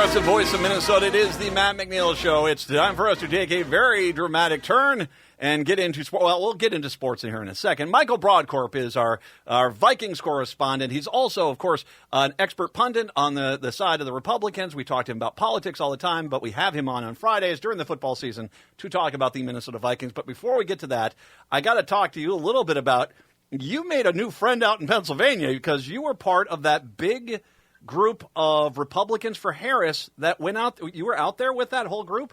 progressive voice of Minnesota. It is the Matt McNeil Show. It's time for us to take a very dramatic turn and get into sport. Well, we'll get into sports in here in a second. Michael Brodkorb is our Vikings correspondent. He's also, of course, an expert pundit on the side of the Republicans. We talk to him about politics all the time, but we have him on Fridays during the football season to talk about the Minnesota Vikings. But before we get to that, I got to talk to you a little bit about, you made a new friend out in Pennsylvania because you were part of that big group of Republicans for Harris that went out. You were out there with that whole group?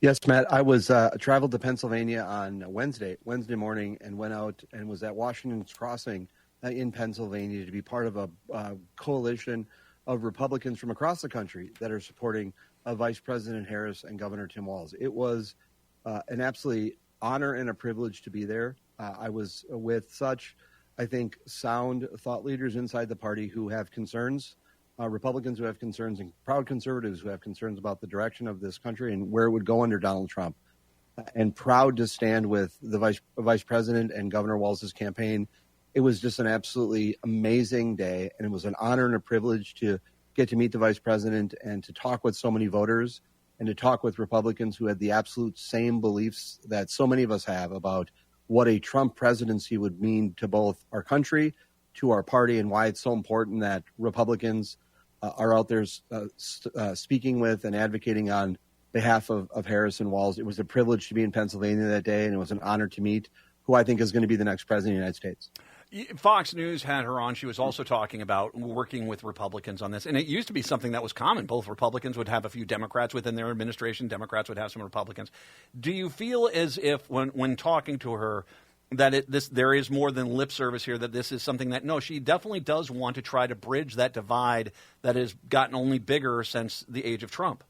Yes, Matt. I was traveled to Pennsylvania on Wednesday morning and went out and was at Washington's Crossing in Pennsylvania to be part of a coalition of Republicans from across the country that are supporting Vice President Harris and Governor Tim Walz. It was an absolutely honor and a privilege to be there. I was with such, I think, sound thought leaders inside the party who have concerns, Republicans who have concerns, and proud conservatives who have concerns about the direction of this country and where it would go under Donald Trump, and proud to stand with the vice president and Governor Walz's campaign. It was just an absolutely amazing day, and it was an honor and a privilege to get to meet the vice president and to talk with so many voters and to talk with Republicans who had the absolute same beliefs that so many of us have about what a Trump presidency would mean to both our country, to our party, and why it's so important that Republicans are out there speaking with and advocating on behalf of Harris and Walz. It was a privilege to be in Pennsylvania that day, and it was an honor to meet who I think is going to be the next president of the United States. Fox News had her on. She was also talking about working with Republicans on this. And it used to be something that was common. Both Republicans would have a few Democrats within their administration. Democrats would have some Republicans. Do you feel as if when talking to her that there is more than lip service here, that this is something that, no, she definitely does want to try to bridge that divide that has gotten only bigger since the age of Trump?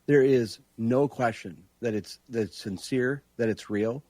There is no question that it's sincere, that it's real,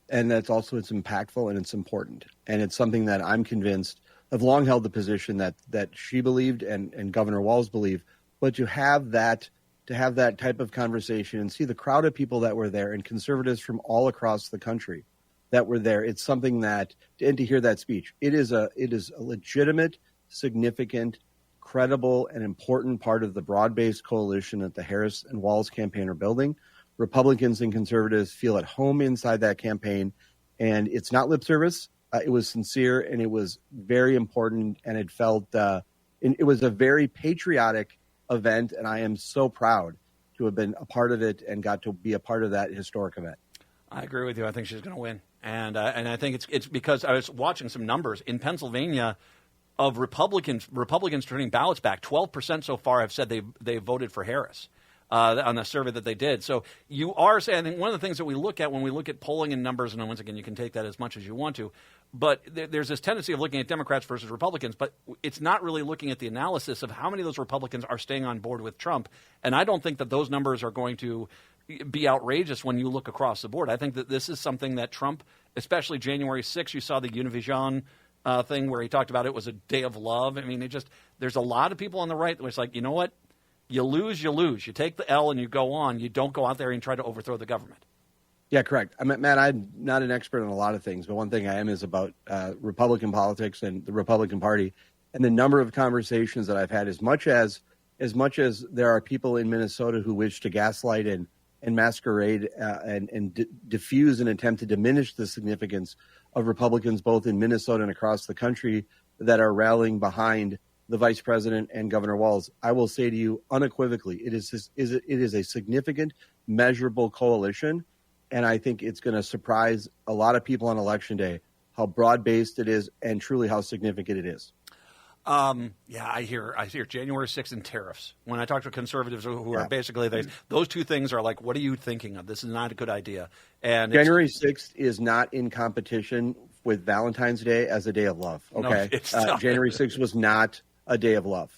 and that's also it's impactful and it's important. And it's something that I'm convinced, I've long held the position that she believed and Governor Walz believed. But to have that type of conversation and see the crowd of people that were there and conservatives from all across the country that were there, it's something that, and to hear that speech, it is a legitimate, significant, credible, and important part of the broad-based coalition that the Harris and Walz campaign are building. Republicans and conservatives feel at home inside that campaign, and it's not lip service. It was sincere, and it was very important, and it felt it was a very patriotic event, and I am so proud to have been a part of it and got to be a part of that historic event. I agree with you. I think she's going to win, and I think it's because I was watching some numbers in Pennsylvania of Republicans turning ballots back. 12% so far have said they voted for Harris. On the survey that they did. So you are saying, I think one of the things that we look at when we look at polling and numbers, and once again, you can take that as much as you want to, but there's this tendency of looking at Democrats versus Republicans, but it's not really looking at the analysis of how many of those Republicans are staying on board with Trump. And I don't think that those numbers are going to be outrageous when you look across the board. I think that this is something that Trump, especially January 6th, you saw the Univision thing where he talked about it was a day of love. I mean, there's a lot of people on the right where it's like, you know what? You lose, you lose. You take the L and you go on. You don't go out there and try to overthrow the government. Yeah, correct. Matt, I'm not an expert on a lot of things, but one thing I am is about Republican politics and the Republican Party, and the number of conversations that I've had. As much as there are people in Minnesota who wish to gaslight and masquerade and diffuse and attempt to diminish the significance of Republicans both in Minnesota and across the country that are rallying behind the vice president and Governor Walz, I will say to you unequivocally, it is a significant, measurable coalition, and I think it's going to surprise a lot of people on Election Day how broad-based it is and truly how significant it is. Yeah, I hear January 6th and tariffs. When I talk to conservatives who are basically, those two things are like, what are you thinking of? This is not a good idea. And January 6th is not in competition with Valentine's Day as a day of love. Okay, no, January 6th was not a day of love.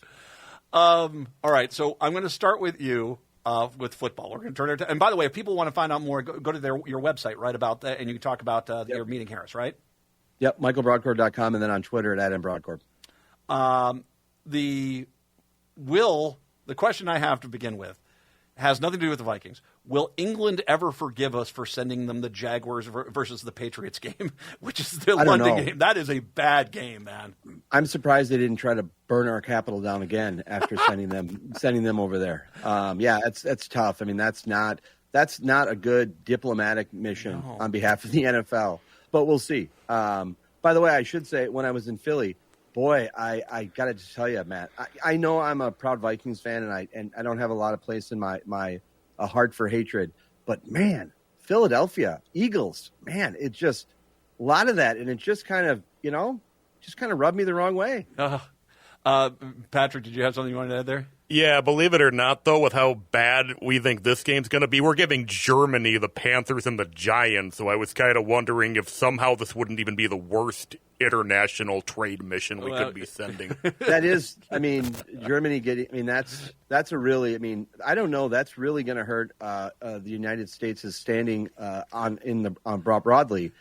All right, so I'm going to start with you with football. We're going to turn it. And by the way, if people want to find out more, go to your website, right, about that, and you talk about your meeting Harris, right? Yep, michaelbrodkorb.com, and then on Twitter at @mbrodkorb. The question I have to begin with, has nothing to do with the Vikings. Will England ever forgive us for sending them the Jaguars versus the Patriots game, which is the London game? That is a bad game, man. I'm surprised they didn't try to burn our capital down again after sending them over there. It's tough. I mean, that's not a good diplomatic mission on behalf of the NFL. But we'll see. By the way, I should say, when I was in Philly, boy, I got to tell you, Matt, I know I'm a proud Vikings fan, and I don't have a lot of place in my heart for hatred. But, man, Philadelphia, Eagles, man, it's just a lot of that. And it just kind of, rubbed me the wrong way. Patrick, did you have something you wanted to add there? Yeah, believe it or not, though, with how bad we think this game's going to be, we're giving Germany the Panthers and the Giants, so I was kind of wondering if somehow this wouldn't even be the worst international trade mission we could be sending. That is, Germany that's a really, I don't know, that's really going to hurt the United States' standing broadly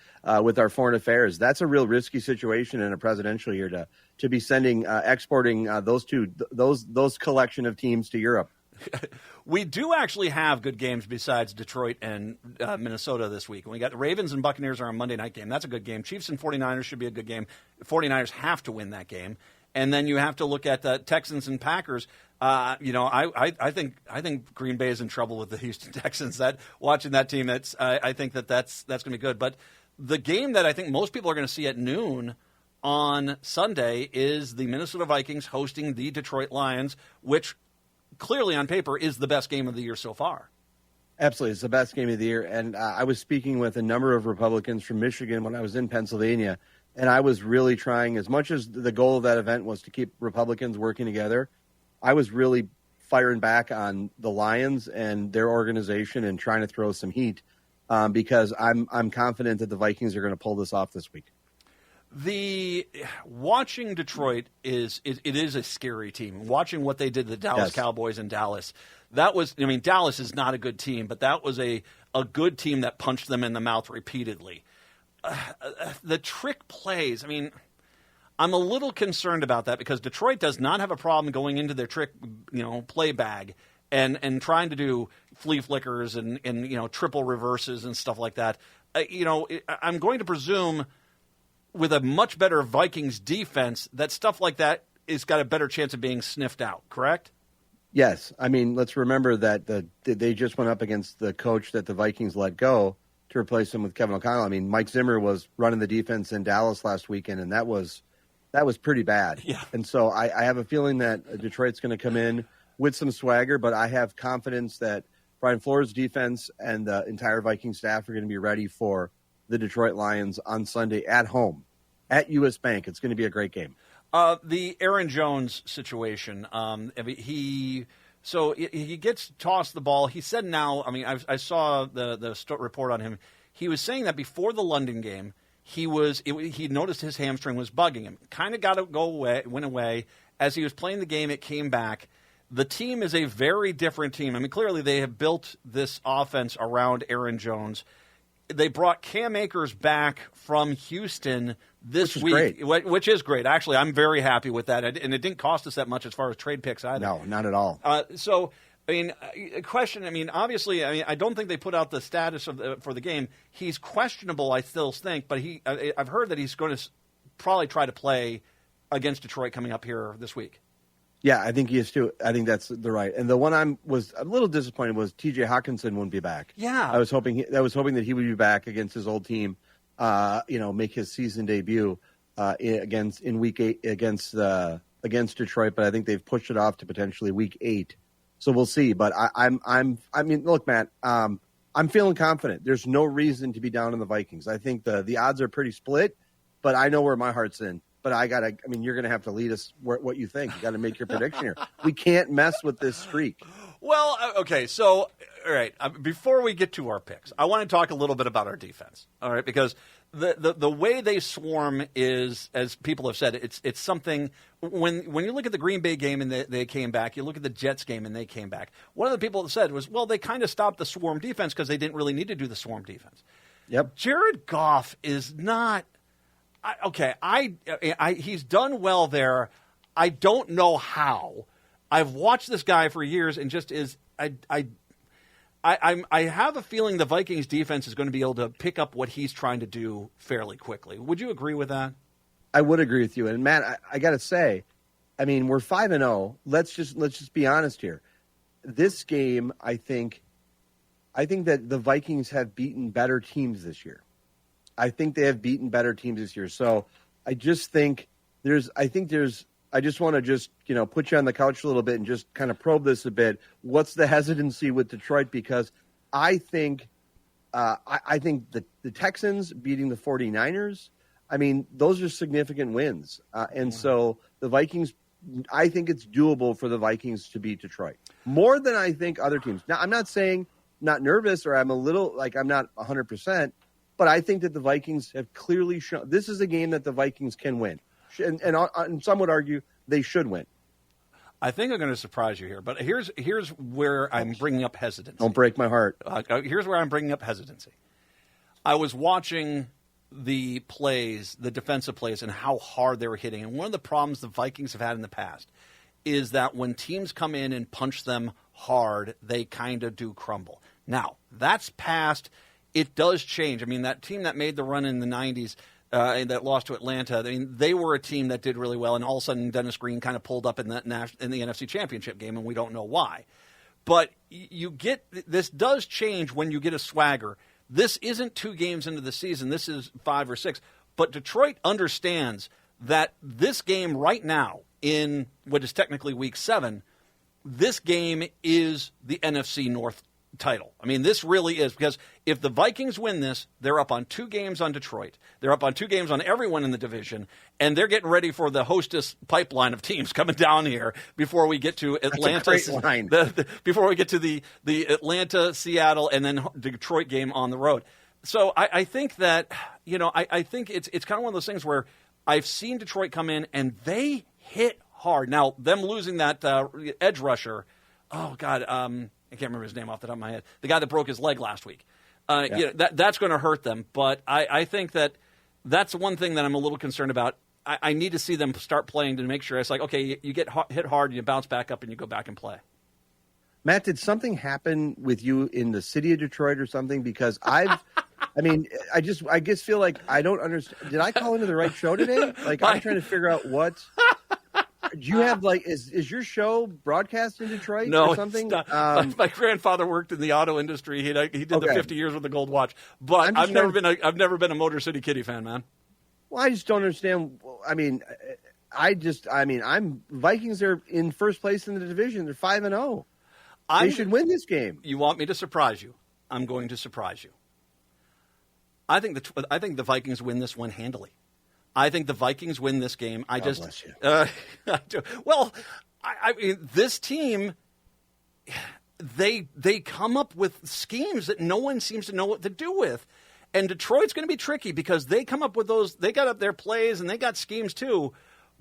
with our foreign affairs. That's a real risky situation in a presidential year to be sending, exporting those collection of teams to Europe. We do actually have good games besides Detroit and Minnesota this week. We got the Ravens and Buccaneers are a Monday night game. That's a good game. Chiefs and 49ers should be a good game. 49ers have to win that game. And then you have to look at the Texans and Packers. I think Green Bay is in trouble with the Houston Texans. Watching that team, I think that's going to be good. But the game that I think most people are going to see at noon on Sunday is the Minnesota Vikings hosting the Detroit Lions, which clearly on paper is the best game of the year so far. Absolutely. It's the best game of the year. And I was speaking with a number of Republicans from Michigan when I was in Pennsylvania, and I was really trying, as much as the goal of that event was to keep Republicans working together, I was really firing back on the Lions and their organization and trying to throw some heat because I'm confident that the Vikings are going to pull this off this week. Watching Detroit is a scary team. Watching what they did to the Dallas Cowboys in Dallas, Dallas is not a good team, but that was a good team that punched them in the mouth repeatedly. The trick plays, I'm a little concerned about that because Detroit does not have a problem going into their trick, play bag and trying to do flea flickers and triple reverses and stuff like that. I'm going to presume, with a much better Vikings defense, that stuff like that has got a better chance of being sniffed out, correct? Yes. Let's remember that they just went up against the coach that the Vikings let go to replace him with Kevin O'Connell. Mike Zimmer was running the defense in Dallas last weekend, and that was pretty bad. Yeah. And so I have a feeling that Detroit's going to come in with some swagger, but I have confidence that Brian Flores' defense and the entire Viking staff are going to be ready for the Detroit Lions on Sunday at home at US Bank. It's going to be a great game. The Aaron Jones situation, he gets tossed the ball. He said now, I saw the report on him. He was saying that before the London game, he noticed his hamstring was bugging him. Kind of got to go away, went away. As he was playing the game, it came back. The team is a very different team. Clearly they have built this offense around Aaron Jones. They brought Cam Akers back from Houston this week, which is great. Actually, I'm very happy with that. And it didn't cost us that much as far as trade picks either. No, not at all. A question, obviously, I don't think they put out the status for the game. He's questionable, I still think, but I've heard that he's going to probably try to play against Detroit coming up here this week. Yeah, I think he is too. I think that's the right. And the one I was a little disappointed was T.J. Hawkinson wouldn't be back. Yeah, I was hoping that he would be back against his old team. Make his season debut against Week 8 against Detroit. But I think they've pushed it off to potentially Week 8. So we'll see. But look, Matt, I'm feeling confident. There's no reason to be down on the Vikings. I think the odds are pretty split, but I know where my heart's in. But you're going to have to lead us what you think. You got to make your prediction here. We can't mess with this streak. Well, okay. So, all right. Before we get to our picks, I want to talk a little bit about our defense. All right, because the way they swarm is, as people have said, it's something. When you look at the Green Bay game and they came back, you look at the Jets game and they came back. One of the people that said was, well, they kind of stopped the swarm defense because they didn't really need to do the swarm defense. Yep. Jared Goff is not. He's done well there. I don't know how. I've watched this guy for years and just is. I have a feeling the Vikings defense is going to be able to pick up what he's trying to do fairly quickly. Would you agree with that? I would agree with you. And Matt, I got to say, I mean, we're 5-0. Let's just be honest here. This game, I think that the Vikings have beaten better teams this year. I think they have beaten better teams this year. So I just think I just want to just, put you on the couch a little bit and just kind of probe this a bit. What's the hesitancy with Detroit? Because I think the Texans beating the 49ers, I mean, those are significant wins. And so the Vikings, I think it's doable for the Vikings to beat Detroit more than I think other teams. Now, I'm not saying not nervous or I'm a little I'm not 100%, but I think that the Vikings have clearly shown this is a game that the Vikings can win. And some would argue they should win. I think I'm going to surprise you here, but here's where I'm bringing up hesitancy. Don't break my heart. Here's where I'm bringing up hesitancy. I was watching the defensive plays, and how hard they were hitting. And one of the problems the Vikings have had in the past is that when teams come in and punch them hard, they kind of do crumble. Now, that's past. It does change. I mean, that team that made the run in the 90s, and that lost to Atlanta, I mean, they were a team that did really well, and all of a sudden Dennis Green kind of pulled up in the NFC Championship game, and we don't know why. But this does change when you get a swagger. This isn't 2 games into the season. This is 5 or 6. But Detroit understands that this game right now, in what is technically Week 7, this game is the NFC North title. I mean, this really is, because if the Vikings win this, they're up on 2 games on Detroit. They're up on 2 games on everyone in the division, and they're getting ready for the hostess pipeline of teams coming down here before we get to Atlanta. That's a great line. Before we get to the Atlanta, Seattle, and then the Detroit game on the road. So I think that, I think it's kind of one of those things where I've seen Detroit come in and they hit hard. Now, them losing that edge rusher, oh God, I can't remember his name off the top of my head. The guy that broke his leg last week. That's going to hurt them. But I think that's one thing that I'm a little concerned about. I need to see them start playing to make sure it's like, okay, you get hit hard, you bounce back up, and you go back and play. Matt, did something happen with you in the city of Detroit or something? Because I just feel like I don't understand. Did I call into the right show today? Like, I'm trying to figure out what. Do you have is your show broadcast in Detroit or something? My grandfather worked in the auto industry. He did the 50 years with the gold watch. But I've never been a Motor City Kitty fan, man. Well, I just don't understand. I mean, Vikings are in first place in the division. They're 5-0. They should win this game. You want me to surprise you? I'm going to surprise you. I think the Vikings win this one handily. I think the Vikings win this game. Bless you. I do. Well, I mean, this team, they come up with schemes that no one seems to know what to do with. And Detroit's going to be tricky because they come up with those. They got up their plays and they got schemes too.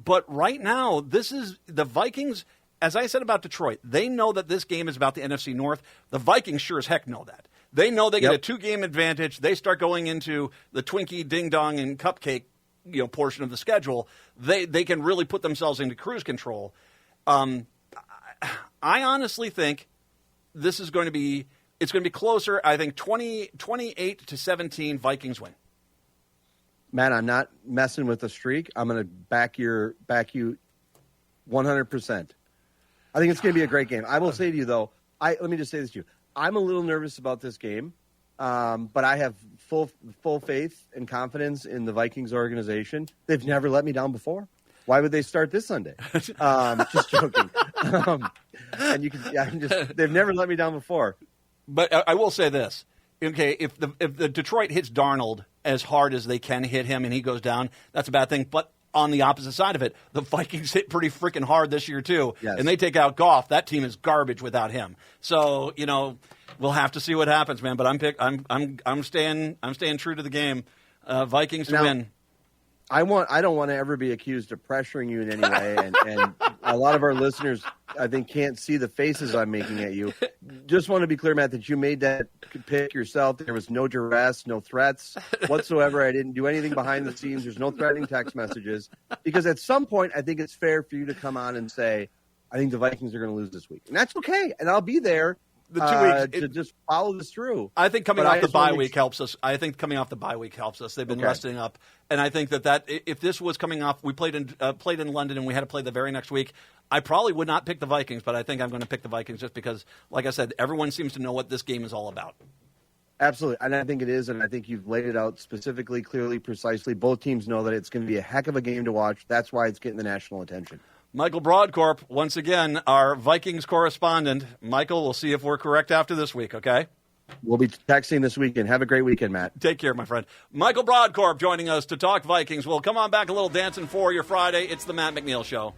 But right now, this is the Vikings. As I said about Detroit, they know that this game is about the NFC North. The Vikings sure as heck know that. They know they get a 2-game advantage. They start going into the Twinkie, Ding Dong, and Cupcake portion of the schedule. They can really put themselves into cruise control. I honestly think this is going to be closer. I think 28-17 Vikings win. Matt, I'm not messing with the streak. I'm going to back you 100%. I think it's going to be a great game. I will say to you though, let me just say this to you. I'm a little nervous about this game, but I have full faith and confidence in the Vikings organization. They've never let me down before. Why would they start this Sunday? Just joking. They've never let me down before. But I will say this. Okay, if the Detroit hits Darnold as hard as they can hit him and he goes down, that's a bad thing. But on the opposite side of it, the Vikings hit pretty freaking hard this year too, and they take out Goff. That team is garbage without him. So we'll have to see what happens, man. But I'm staying true to the game. Vikings to win. I don't want to ever be accused of pressuring you in any way, and a lot of our listeners, I think, can't see the faces I'm making at you. Just want to be clear, Matt, that you made that pick yourself. There was no duress, no threats whatsoever. I didn't do anything behind the scenes. There's no threatening text messages. Because at some point, I think it's fair for you to come on and say, I think the Vikings are going to lose this week. And that's okay. And I'll be there The 2 weeks to just follow this through. I think coming But I off the just wanna bye make week helps us. I think coming off the bye week helps us. They've been Okay. resting up, and I think that if this was coming off, we played in London and we had to play the very next week. I probably would not pick the Vikings, but I think I'm going to pick the Vikings just because, like I said, everyone seems to know what this game is all about. Absolutely, and I think it is, and I think you've laid it out specifically, clearly, precisely. Both teams know that it's going to be a heck of a game to watch. That's why it's getting the national attention. Michael Brodkorb, once again, our Vikings correspondent. Michael, we'll see if we're correct after this week, okay? We'll be texting this weekend. Have a great weekend, Matt. Take care, my friend. Michael Brodkorb joining us to talk Vikings. Well, come on back a little dancing for your Friday. It's the Matt McNeil Show.